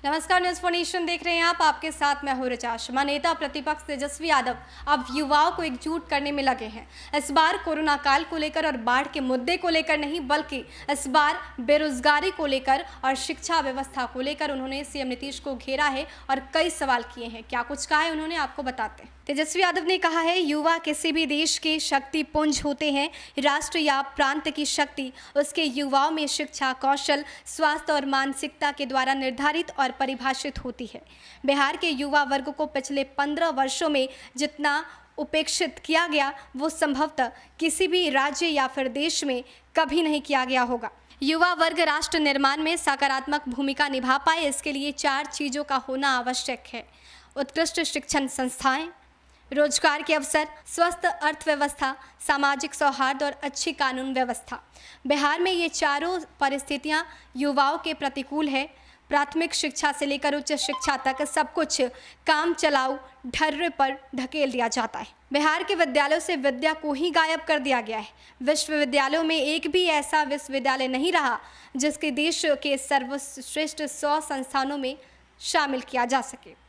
नमस्कार, news for nation देख रहे हैं आप। आपके साथ मैं हूं ऋचा शर्मा। नेता प्रतिपक्ष तेजस्वी यादव अब युवाओं को एकजुट करने में लगे हैं। इस बार कोरोना काल को लेकर और बाढ़ के मुद्दे को लेकर नहीं, बल्कि इस बार बेरोजगारी को लेकर और शिक्षा व्यवस्था को लेकर उन्होंने सीएम नीतीश को घेरा है और कई सवाल किए हैं। क्या कुछ कहा है उन्होंने, आपको बताते हैं। तेजस्वी यादव ने कहा है, युवा किसी भी देश के शक्ति पुंज होते हैं। राष्ट्र या प्रांत की शक्ति उसके युवाओं में शिक्षा, कौशल, स्वास्थ्य और मानसिकता के द्वारा निर्धारित और परिभाषित होती है। बिहार के युवा वर्ग को पिछले 15 वर्षों में जितना उपेक्षित किया गया, वो संभवतः किसी भी राज्य या फिर देश में कभी नहीं किया गया होगा। युवा वर्ग राष्ट्र निर्माण में सकारात्मक भूमिका निभा पाए, इसके लिए 4 चीज़ों का होना आवश्यक है: उत्कृष्ट शिक्षण संस्थाएं, रोजगार के अवसर, स्वस्थ अर्थव्यवस्था, सामाजिक सौहार्द और अच्छी कानून व्यवस्था। बिहार में ये चारों परिस्थितियां युवाओं के प्रतिकूल है। प्राथमिक शिक्षा से लेकर उच्च शिक्षा तक सब कुछ काम चलाऊ ढर्रे पर ढकेल दिया जाता है। बिहार के विद्यालयों से विद्या को ही गायब कर दिया गया है। विश्वविद्यालयों में एक भी ऐसा विश्वविद्यालय नहीं रहा जिसके देश के सर्वश्रेष्ठ 100 संस्थानों में शामिल किया जा सके।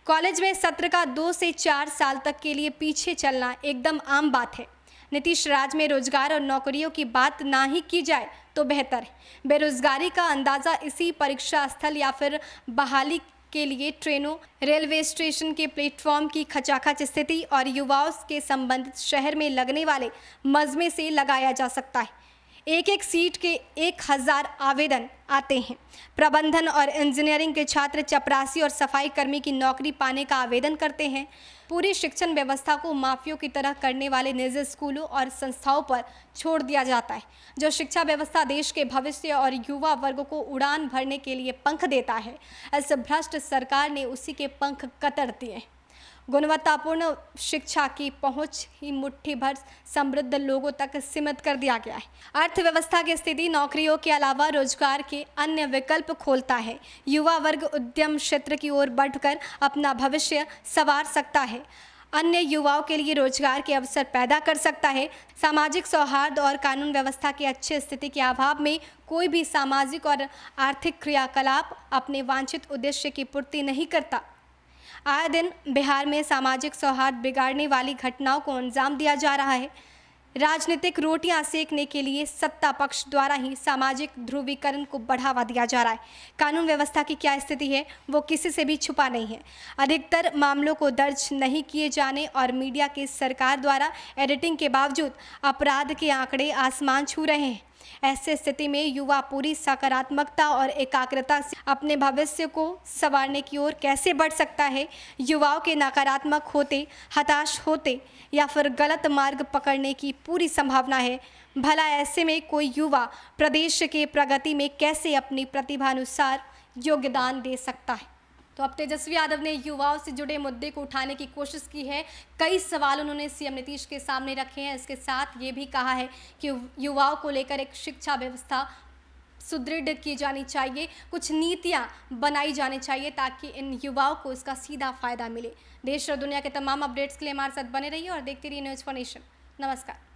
कॉलेज में सत्र का 2 से 4 साल तक के लिए पीछे चलना एकदम आम बात है। नीतीश राज में रोजगार और नौकरियों की बात ना ही की जाए तो बेहतर है। बेरोजगारी का अंदाज़ा इसी परीक्षा स्थल या फिर बहाली के लिए ट्रेनों, रेलवे स्टेशन के प्लेटफॉर्म की खचाखच स्थिति और युवाओं के संबंधित शहर में लगने वाले मजमे से लगाया जा सकता है। एक सीट के 1000 आवेदन आते हैं। प्रबंधन और इंजीनियरिंग के छात्र चपरासी और सफाई कर्मी की नौकरी पाने का आवेदन करते हैं। पूरी शिक्षण व्यवस्था को माफियों की तरह करने वाले निजी स्कूलों और संस्थाओं पर छोड़ दिया जाता है। जो शिक्षा व्यवस्था देश के भविष्य और युवा वर्ग को उड़ान भरने के लिए पंख देता है, इस भ्रष्ट सरकार ने उसी के पंख कतर दिए। गुणवत्तापूर्ण शिक्षा की पहुंच ही मुट्ठी भर समृद्ध लोगों तक सीमित कर दिया गया है। अर्थव्यवस्था की स्थिति नौकरियों के अलावा रोजगार के अन्य विकल्प खोलता है। युवा वर्ग उद्यम क्षेत्र की ओर बढ़कर अपना भविष्य संवार सकता है, अन्य युवाओं के लिए रोजगार के अवसर पैदा कर सकता है। सामाजिक सौहार्द और कानून व्यवस्था की अच्छी स्थिति के अभाव में कोई भी सामाजिक और आर्थिक क्रियाकलाप अपने वांछित उद्देश्य की पूर्ति नहीं करता। आए दिन बिहार में सामाजिक सौहार्द बिगाड़ने वाली घटनाओं को अंजाम दिया जा रहा है। राजनीतिक रोटियां सेकने के लिए सत्ता पक्ष द्वारा ही सामाजिक ध्रुवीकरण को बढ़ावा दिया जा रहा है। कानून व्यवस्था की क्या स्थिति है, वो किसी से भी छुपा नहीं है। अधिकतर मामलों को दर्ज नहीं किए जाने और मीडिया की सरकार द्वारा एडिटिंग के बावजूद अपराध के आंकड़े आसमान छू रहे हैं। ऐसे स्थिति में युवा पूरी सकारात्मकता और एकाग्रता से अपने भविष्य को संवारने की ओर कैसे बढ़ सकता है? युवाओं के नकारात्मक होते, हताश होते या फिर गलत मार्ग पकड़ने की पूरी संभावना है। भला ऐसे में कोई युवा प्रदेश के प्रगति में कैसे अपनी प्रतिभानुसार योगदान दे सकता है? तो अब तेजस्वी यादव ने युवाओं से जुड़े मुद्दे को उठाने की कोशिश की है। कई सवाल उन्होंने सीएम नीतीश के सामने रखे हैं। इसके साथ ये भी कहा है कि युवाओं को लेकर एक शिक्षा व्यवस्था सुदृढ़ की जानी चाहिए, कुछ नीतियां बनाई जानी चाहिए ताकि इन युवाओं को इसका सीधा फायदा मिले। देश और दुनिया के तमाम अपडेट्स के लिए हमारे साथ बने रहिए और देखते रहिए न्यूज़ फॉर नेशन। नमस्कार।